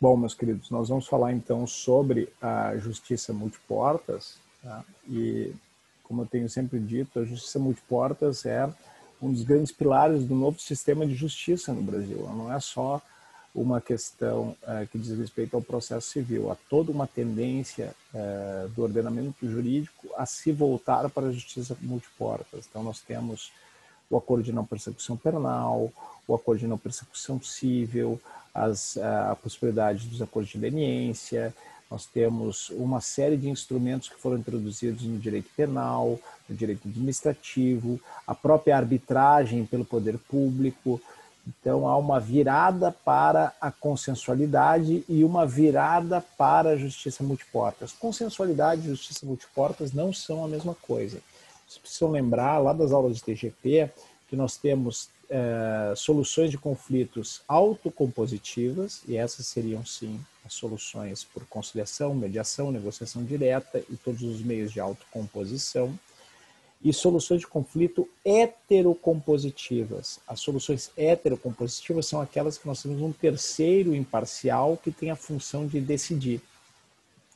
Bom, meus queridos, nós vamos falar então sobre a justiça multiportas, tá? E, como eu tenho sempre dito, a justiça multiportas é um dos grandes pilares do novo sistema de justiça no Brasil. Ela não é só uma questão que diz respeito ao processo civil, há toda uma tendência do ordenamento jurídico a se voltar para a justiça multiportas. Então, nós temos o acordo de não persecução penal, o acordo de não persecução civil, a possibilidade dos acordos de leniência. Nós temos uma série de instrumentos que foram introduzidos no direito penal, no direito administrativo, a própria arbitragem pelo poder público. Então, há uma virada para a consensualidade e uma virada para a justiça multiportas. Consensualidade e justiça multiportas não são a mesma coisa. Vocês precisam lembrar, lá das aulas de TGP, que nós temos soluções de conflitos autocompositivas, e essas seriam, sim, as soluções por conciliação, mediação, negociação direta e todos os meios de autocomposição, e soluções de conflito heterocompositivas. As soluções heterocompositivas são aquelas que nós temos um terceiro imparcial que tem a função de decidir.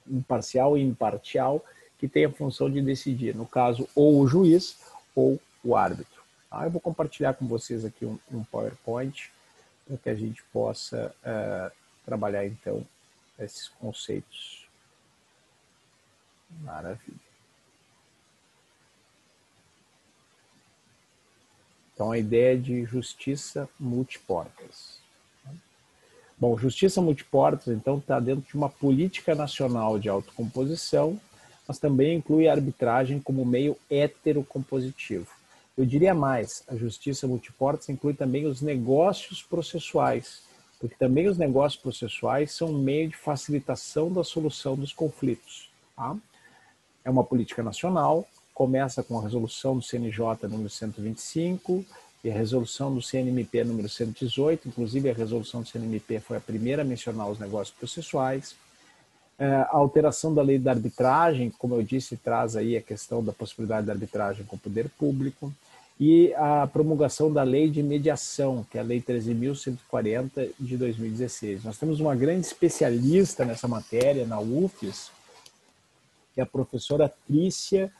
Imparcial e imparcial que tem a função de decidir. No caso, ou o juiz ou o árbitro. Eu vou compartilhar com vocês aqui um PowerPoint para que a gente possa trabalhar, então, esses conceitos. Maravilha. Então, a ideia de justiça multiportas. Bom, justiça multiportas, então, está dentro de uma política nacional de autocomposição, mas também inclui a arbitragem como meio heterocompositivo. Eu diria mais, a justiça multiportas inclui também os negócios processuais, porque também os negócios processuais são um meio de facilitação da solução dos conflitos. Tá? É uma política nacional, começa com a resolução do CNJ número 125 e a resolução do CNMP número 118, inclusive a resolução do CNMP foi a primeira a mencionar os negócios processuais. A alteração da lei da arbitragem, como eu disse, traz aí a questão da possibilidade da arbitragem com o poder público, e a promulgação da lei de mediação, que é a lei 13.140 de 2016. Nós temos uma grande especialista nessa matéria na UFES, que é a professora Trícia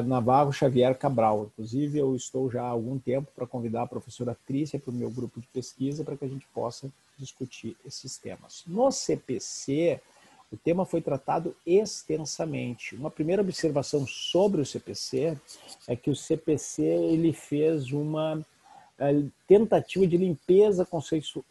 Navarro Xavier Cabral. Inclusive, eu estou já há algum tempo para convidar a professora Trícia para o meu grupo de pesquisa para que a gente possa discutir esses temas. No CPC, o tema foi tratado extensamente. Uma primeira observação sobre o CPC é que o CPC ele fez uma tentativa de limpeza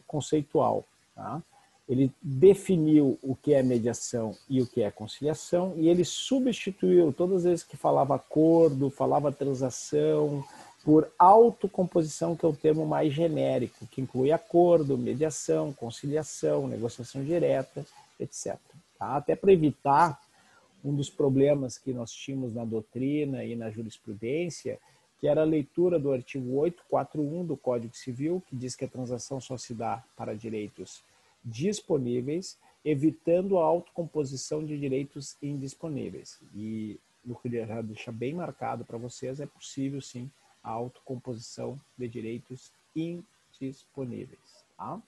conceitual. Tá? Ele definiu o que é mediação e o que é conciliação e ele substituiu, todas as vezes que falava acordo, falava transação, por autocomposição, que é o termo mais genérico, que inclui acordo, mediação, conciliação, negociação direta, etc. Tá? Até para evitar um dos problemas que nós tínhamos na doutrina e na jurisprudência, que era a leitura do artigo 841 do Código Civil, que diz que a transação só se dá para direitos disponíveis, evitando a autocomposição de direitos indisponíveis. E eu queria já deixar bem marcado para vocês, é possível sim a autocomposição de direitos indisponíveis. Tá?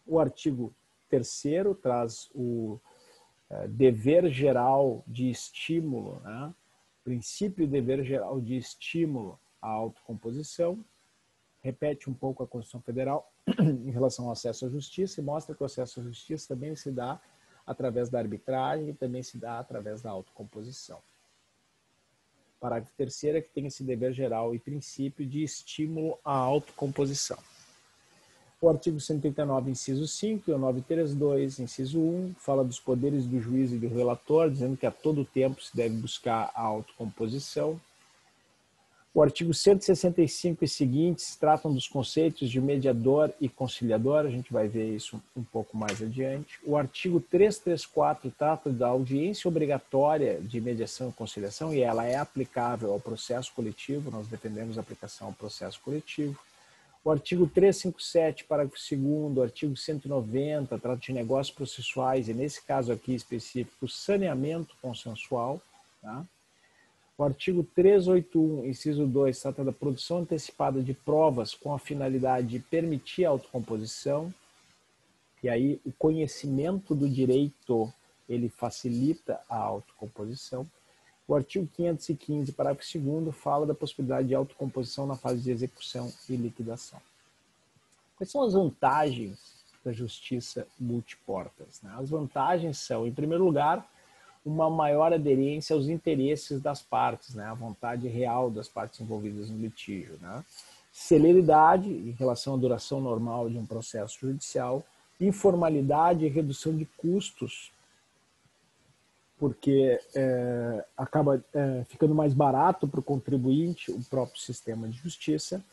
O artigo 3º traz o dever geral de estímulo, né? Princípio dever geral de estímulo à autocomposição, repete um pouco a Constituição Federal em relação ao acesso à justiça e mostra que o acesso à justiça também se dá através da arbitragem e também se dá através da autocomposição. Parágrafo 3º é que tem esse dever geral e princípio de estímulo à autocomposição. O artigo 139, inciso 5, e o 932, inciso 1, fala dos poderes do juiz e do relator, dizendo que a todo tempo se deve buscar a autocomposição. O artigo 165 e seguintes tratam dos conceitos de mediador e conciliador, a gente vai ver isso um pouco mais adiante. O artigo 334 trata da audiência obrigatória de mediação e conciliação, e ela é aplicável ao processo coletivo, nós defendemos a aplicação ao processo coletivo. O artigo 357, parágrafo 2º, artigo 190, trata de negócios processuais, e nesse caso aqui específico, saneamento consensual. Tá? O artigo 381, inciso 2, trata da produção antecipada de provas com a finalidade de permitir a autocomposição. E aí o conhecimento do direito, ele facilita a autocomposição. O artigo 515, parágrafo 2º, fala da possibilidade de autocomposição na fase de execução e liquidação. Quais são as vantagens da justiça multiportas? As vantagens são, em primeiro lugar, uma maior aderência aos interesses das partes, a vontade real das partes envolvidas no litígio. Celeridade em relação à duração normal de um processo judicial, informalidade e redução de custos, porque acaba ficando mais barato para o contribuinte o próprio sistema de justiça,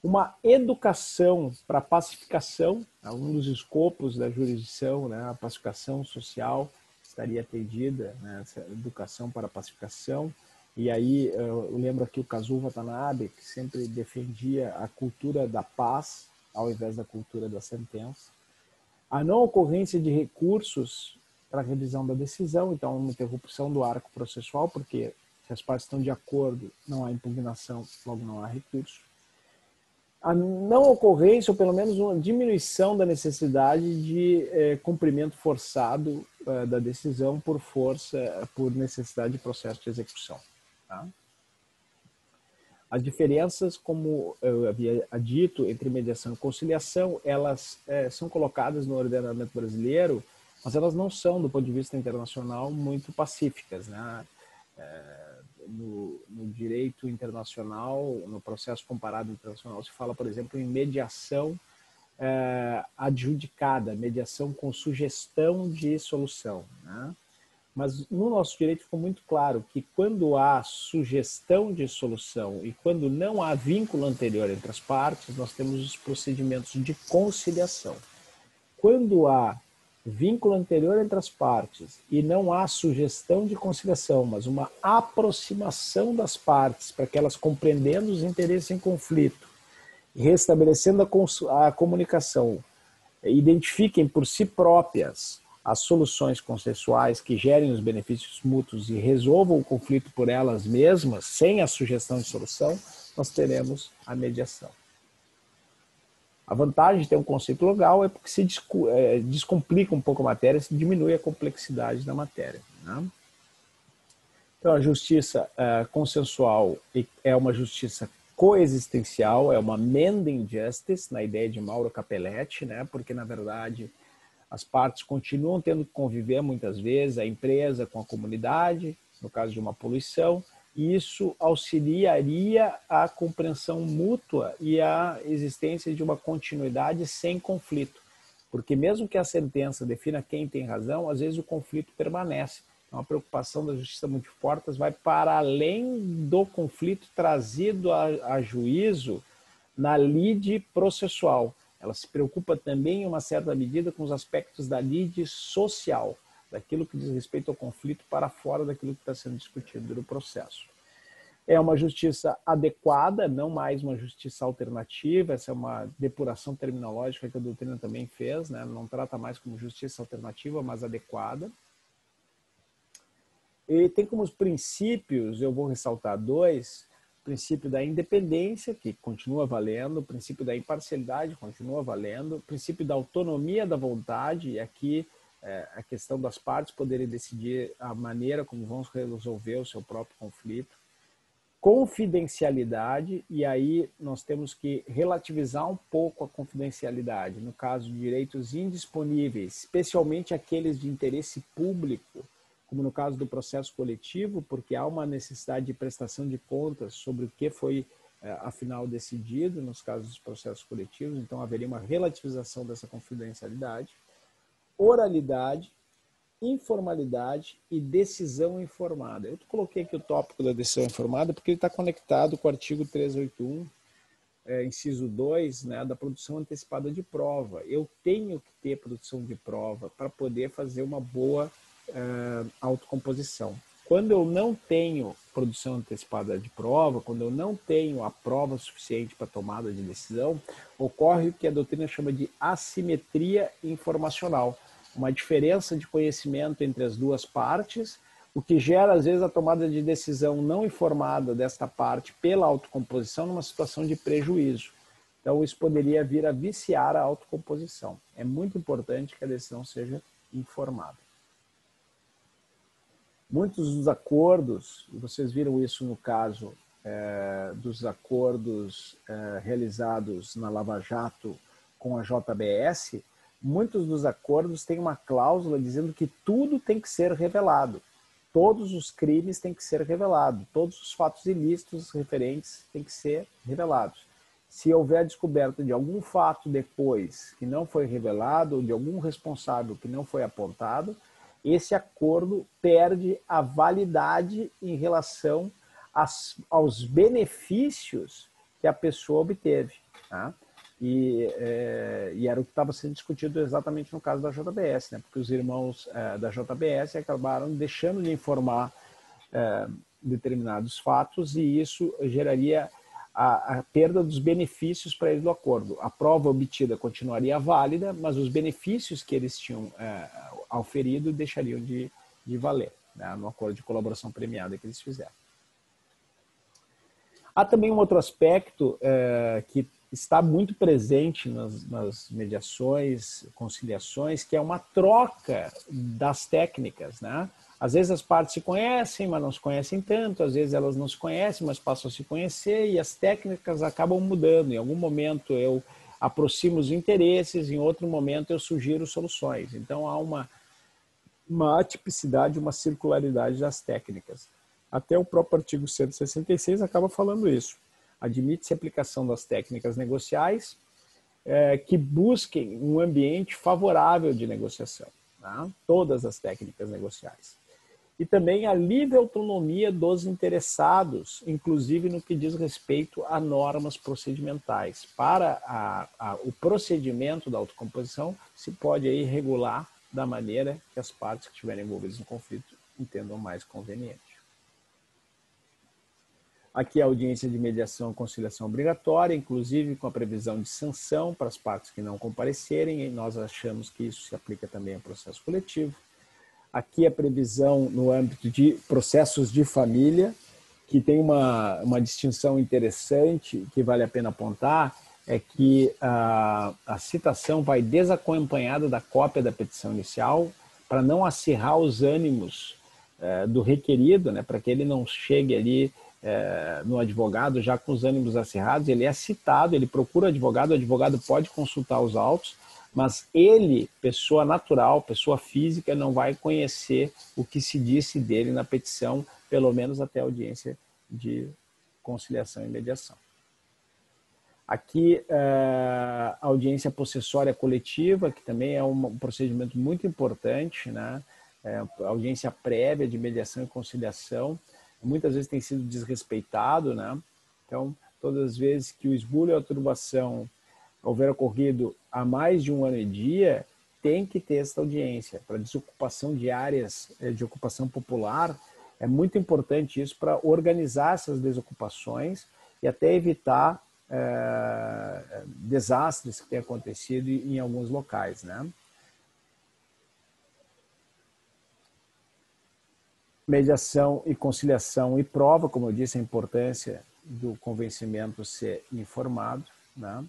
uma educação para a pacificação, um dos escopos da jurisdição, a pacificação social estaria atendida, essa educação para a pacificação. E aí eu lembro aqui o Kazuo Watanabe, que sempre defendia a cultura da paz ao invés da cultura da sentença. A não ocorrência de recursos para a revisão da decisão, então uma interrupção do arco processual, porque se as partes estão de acordo, não há impugnação, logo não há recurso. A não ocorrência, ou pelo menos uma diminuição da necessidade de cumprimento forçado da decisão por necessidade de processo de execução. Tá? As diferenças, como eu havia dito, entre mediação e conciliação, elas são colocadas no ordenamento brasileiro, mas elas não são, do ponto de vista internacional, muito pacíficas. No direito internacional, no processo comparado internacional, se fala, por exemplo, em mediação adjudicada, mediação com sugestão de solução. Mas no nosso direito ficou muito claro que quando há sugestão de solução e quando não há vínculo anterior entre as partes, nós temos os procedimentos de conciliação. Quando há vínculo anterior entre as partes e não há sugestão de conciliação, mas uma aproximação das partes para que elas, compreendendo os interesses em conflito e restabelecendo a comunicação, identifiquem por si próprias as soluções consensuais que gerem os benefícios mútuos e resolvam o conflito por elas mesmas, sem a sugestão de solução, nós teremos a mediação. A vantagem de ter um conceito legal é porque se descomplica um pouco a matéria, se diminui a complexidade da matéria. Então, a justiça consensual é uma justiça coexistencial, é uma mending justice, na ideia de Mauro Capelletti, porque, na verdade, as partes continuam tendo que conviver, muitas vezes, a empresa com a comunidade, no caso de uma poluição, e isso auxiliaria a compreensão mútua e a existência de uma continuidade sem conflito. Porque mesmo que a sentença defina quem tem razão, às vezes o conflito permanece. Então a preocupação da justiça multiportas vai para além do conflito trazido a juízo na lide processual. Ela se preocupa também, em uma certa medida, com os aspectos da lide social, daquilo que diz respeito ao conflito para fora daquilo que está sendo discutido no processo. É uma justiça adequada, não mais uma justiça alternativa, essa é uma depuração terminológica que a doutrina também fez, não trata mais como justiça alternativa, mas adequada. E tem como os princípios, eu vou ressaltar dois: o princípio da independência, que continua valendo, o princípio da imparcialidade continua valendo, o princípio da autonomia da vontade, e aqui a questão das partes poderem decidir a maneira como vão resolver o seu próprio conflito. Confidencialidade, e aí nós temos que relativizar um pouco a confidencialidade, no caso de direitos indisponíveis, especialmente aqueles de interesse público, como no caso do processo coletivo, porque há uma necessidade de prestação de contas sobre o que foi, afinal, decidido nos casos dos processos coletivos, então haveria uma relativização dessa confidencialidade. Oralidade, informalidade e decisão informada. Eu coloquei aqui o tópico da decisão informada porque ele está conectado com o artigo 381, inciso 2, da produção antecipada de prova. Eu tenho que ter produção de prova para poder fazer uma boa autocomposição. Quando eu não tenho produção antecipada de prova, quando eu não tenho a prova suficiente para tomada de decisão, ocorre o que a doutrina chama de assimetria informacional, uma diferença de conhecimento entre as duas partes, o que gera, às vezes, a tomada de decisão não informada desta parte pela autocomposição numa situação de prejuízo. Então, isso poderia vir a viciar a autocomposição. É muito importante que a decisão seja informada. Muitos dos acordos, vocês viram isso no caso dos acordos realizados na Lava Jato com a JBS, muitos dos acordos têm uma cláusula dizendo que tudo tem que ser revelado. Todos os crimes têm que ser revelados, todos os fatos ilícitos referentes têm que ser revelados. Se houver descoberta de algum fato depois que não foi revelado, ou de algum responsável que não foi apontado, esse acordo perde a validade em relação aos benefícios que a pessoa obteve. Tá? E era o que estava sendo discutido exatamente no caso da JBS, né? Porque os irmãos da JBS acabaram deixando de informar determinados fatos e isso geraria a perda dos benefícios para eles do acordo. A prova obtida continuaria válida, mas os benefícios que eles tinham auferido deixariam de valer, né? No acordo de colaboração premiada que eles fizeram. Há também um outro aspecto que está muito presente nas mediações, conciliações, que é uma troca das técnicas, né? Às vezes as partes se conhecem, mas não se conhecem tanto, às vezes elas não se conhecem, mas passam a se conhecer e as técnicas acabam mudando. Em algum momento eu aproximo os interesses, em outro momento eu sugiro soluções. Então há uma atipicidade, uma circularidade das técnicas. Até o próprio artigo 166 acaba falando isso. Admite-se a aplicação das técnicas negociais que busquem um ambiente favorável de negociação. Tá? Todas as técnicas negociais. E também a livre autonomia dos interessados, inclusive no que diz respeito a normas procedimentais. Para o procedimento da autocomposição, se pode aí regular da maneira que as partes que estiverem envolvidas no conflito entendam mais conveniente. Aqui a audiência de mediação e conciliação obrigatória, inclusive com a previsão de sanção para as partes que não comparecerem, e nós achamos que isso se aplica também ao processo coletivo. Aqui a previsão no âmbito de processos de família, que tem uma distinção interessante que vale a pena apontar, é que a citação vai desacompanhada da cópia da petição inicial para não acirrar os ânimos do requerido, né, para que ele não chegue ali no advogado já com os ânimos acirrados. Ele é citado, ele procura o advogado pode consultar os autos, mas ele, pessoa natural, pessoa física, não vai conhecer o que se disse dele na petição, pelo menos até a audiência de conciliação e mediação. Aqui, a audiência possessória coletiva, que também é um procedimento muito importante, né? A audiência prévia de mediação e conciliação, muitas vezes tem sido desrespeitado, né? Então, todas as vezes que o esbulho ou a turbação houver ocorrido há mais de um ano e dia, tem que ter essa audiência. Para desocupação de áreas de ocupação popular, é muito importante isso para organizar essas desocupações e até evitar desastres que têm acontecido em alguns locais, né? Mediação e conciliação e prova, como eu disse, a importância do convencimento ser informado, né?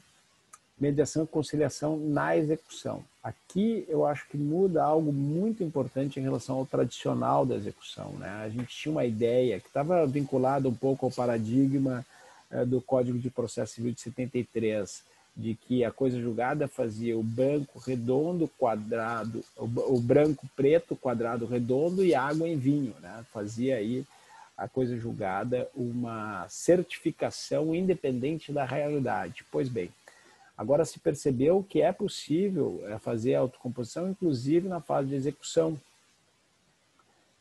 Mediação e conciliação na execução. Aqui eu acho que muda algo muito importante em relação ao tradicional da execução, né? A gente tinha uma ideia que estava vinculada um pouco ao paradigma do Código de Processo Civil de 73, de que a coisa julgada fazia o branco redondo, quadrado, o branco preto, quadrado redondo e água em vinho, né? Fazia aí a coisa julgada uma certificação independente da realidade. Pois bem, agora se percebeu que é possível fazer a autocomposição, inclusive na fase de execução,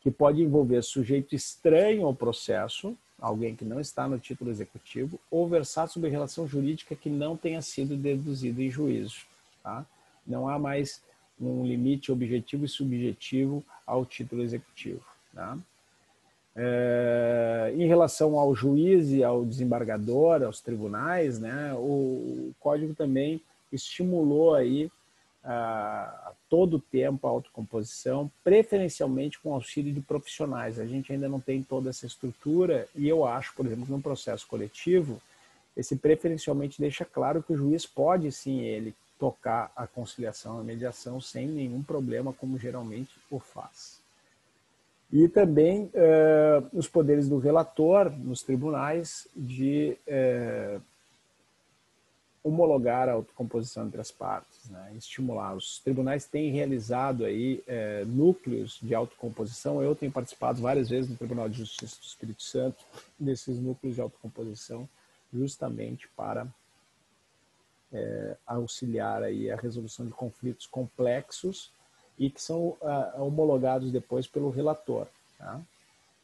que pode envolver sujeito estranho ao processo, alguém que não está no título executivo, ou versar sobre relação jurídica que não tenha sido deduzida em juízo. Tá? Não há mais um limite objetivo e subjetivo ao título executivo. Tá? Em relação ao juiz e ao desembargador, aos tribunais, né, o Código também estimulou aí a todo o tempo a autocomposição, preferencialmente com auxílio de profissionais. A gente ainda não tem toda essa estrutura e eu acho, por exemplo, que no processo coletivo esse preferencialmente deixa claro que o juiz pode sim ele tocar a conciliação e a mediação sem nenhum problema, como geralmente o faz. E também os poderes do relator nos tribunais de homologar a autocomposição entre as partes, né? Estimular. Os tribunais têm realizado aí núcleos de autocomposição. Eu tenho participado várias vezes no Tribunal de Justiça do Espírito Santo desses núcleos de autocomposição, justamente para auxiliar aí a resolução de conflitos complexos e que são homologados depois pelo relator, tá?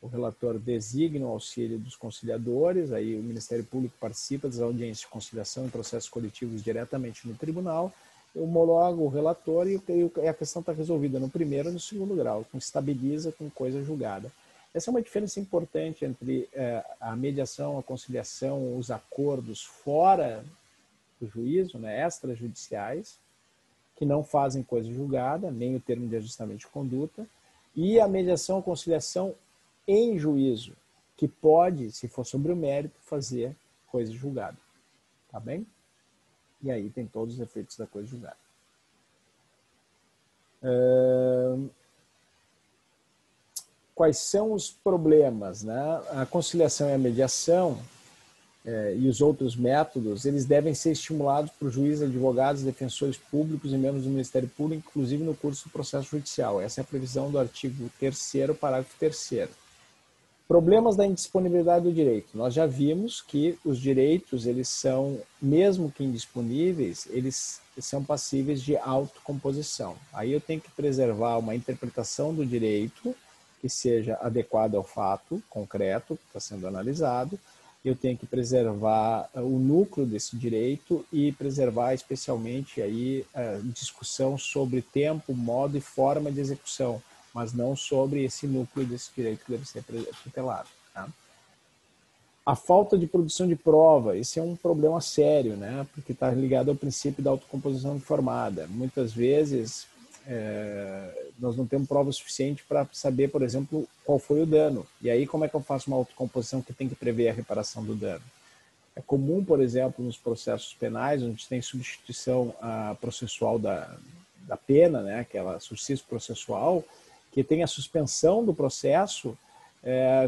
O relator designa o auxílio dos conciliadores, aí o Ministério Público participa das audiências de conciliação em processos coletivos diretamente no tribunal, homologa o relator e a questão está resolvida no primeiro e no segundo grau, estabiliza com coisa julgada. Essa é uma diferença importante entre a mediação, a conciliação, os acordos fora do juízo, né, extrajudiciais, que não fazem coisa julgada, nem o termo de ajustamento de conduta, e a mediação, a conciliação em juízo, que pode, se for sobre o mérito, fazer coisa julgada. Tá bem? E aí tem todos os efeitos da coisa julgada. Quais são os problemas, né? A conciliação e a mediação e os outros métodos, eles devem ser estimulados por juízes, advogados, defensores públicos e membros do Ministério Público, inclusive no curso do processo judicial. Essa é a previsão do artigo 3º, parágrafo 3º. Problemas da indisponibilidade do direito. Nós já vimos que os direitos, eles são, mesmo que indisponíveis, eles são passíveis de autocomposição. Aí eu tenho que preservar uma interpretação do direito que seja adequada ao fato concreto que está sendo analisado. Eu tenho que preservar o núcleo desse direito e preservar especialmente aí a discussão sobre tempo, modo e forma de execução, mas não sobre esse núcleo desse direito que deve ser tutelado. Tá? A falta de produção de prova, esse é um problema sério, né? Porque está ligado ao princípio da autocomposição informada. Muitas vezes nós não temos prova suficiente para saber, por exemplo, qual foi o dano. E aí como é que eu faço uma autocomposição que tem que prever a reparação do dano? É comum, por exemplo, nos processos penais, onde tem substituição processual da pena, né? Aquela subsídio processual, que tem a suspensão do processo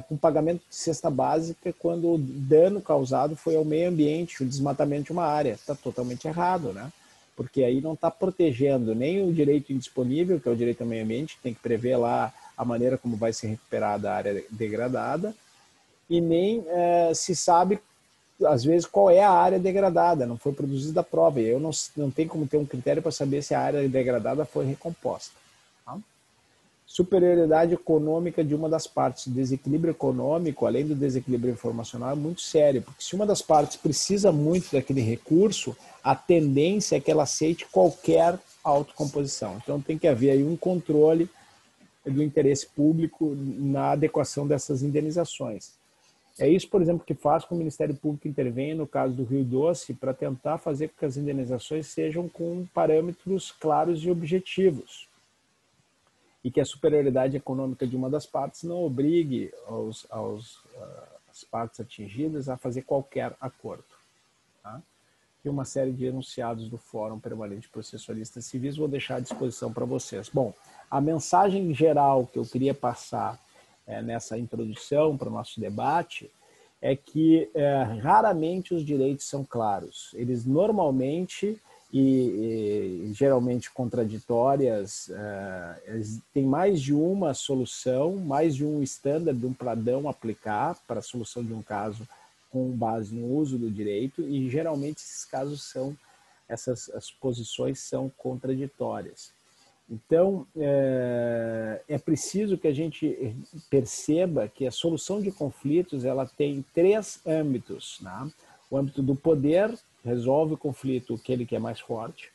com pagamento de cesta básica quando o dano causado foi ao meio ambiente, o desmatamento de uma área. Está totalmente errado, né? Porque aí não está protegendo nem o direito indisponível, que é o direito ao meio ambiente, tem que prever lá a maneira como vai ser recuperada a área degradada, e nem se sabe, às vezes, qual é a área degradada, não foi produzida a prova, e eu não tenho como ter um critério para saber se a área degradada foi recomposta. Tá? Superioridade econômica de uma das partes. O desequilíbrio econômico, além do desequilíbrio informacional, é muito sério, porque se uma das partes precisa muito daquele recurso, a tendência é que ela aceite qualquer autocomposição. Então tem que haver aí um controle do interesse público na adequação dessas indenizações. É isso, por exemplo, que faz com que o Ministério Público intervenha no caso do Rio Doce para tentar fazer com que as indenizações sejam com parâmetros claros e objetivos. E que a superioridade econômica de uma das partes não obrigue as partes atingidas a fazer qualquer acordo. Tá? E uma série de enunciados do Fórum Permanente Processualistas Civis vou deixar à disposição para vocês. Bom, a mensagem geral que eu queria passar nessa introdução para o nosso debate é que raramente os direitos são claros. Eles normalmente e geralmente contraditórias, tem mais de uma solução, mais de um estándar, de um padrão a aplicar para a solução de um caso com base no uso do direito, e geralmente esses casos as posições são contraditórias. Então, é preciso que a gente perceba que a solução de conflitos ela tem 3 âmbitos, né? O âmbito do poder, resolve o conflito aquele que é mais forte.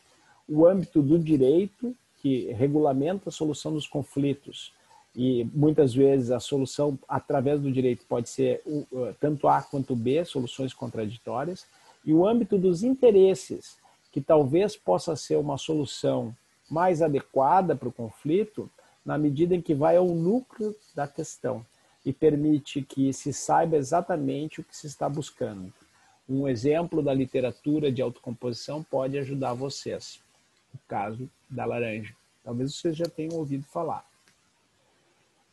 O âmbito do direito, que regulamenta a solução dos conflitos. E muitas vezes a solução através do direito pode ser tanto A quanto B, soluções contraditórias. E o âmbito dos interesses, que talvez possa ser uma solução mais adequada para o conflito, na medida em que vai ao núcleo da questão e permite que se saiba exatamente o que se está buscando. Um exemplo da literatura de autocomposição pode ajudar vocês. O caso da laranja. Talvez vocês já tenham ouvido falar.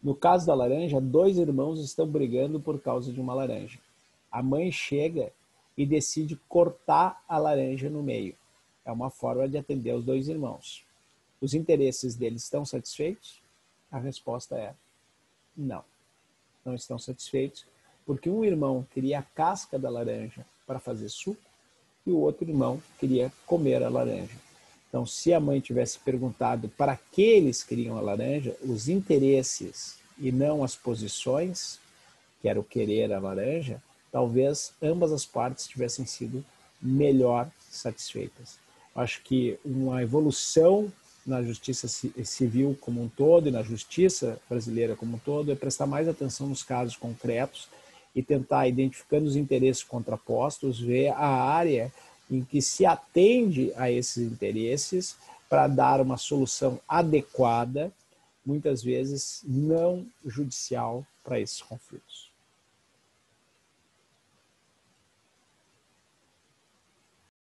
No caso da laranja, 2 irmãos estão brigando por causa de uma laranja. A mãe chega e decide cortar a laranja no meio. É uma forma de atender os 2 irmãos. Os interesses deles estão satisfeitos? A resposta é não. Não estão satisfeitos, porque um irmão queria a casca da laranja para fazer suco e o outro irmão queria comer a laranja. Então, se a mãe tivesse perguntado para que eles queriam a laranja, os interesses e não as posições, que era o querer a laranja, talvez ambas as partes tivessem sido melhor satisfeitas. Acho que uma evolução na justiça civil como um todo e na justiça brasileira como um todo é prestar mais atenção nos casos concretos e tentar, identificando os interesses contrapostos, ver a área em que se atende a esses interesses para dar uma solução adequada, muitas vezes não judicial, para esses conflitos.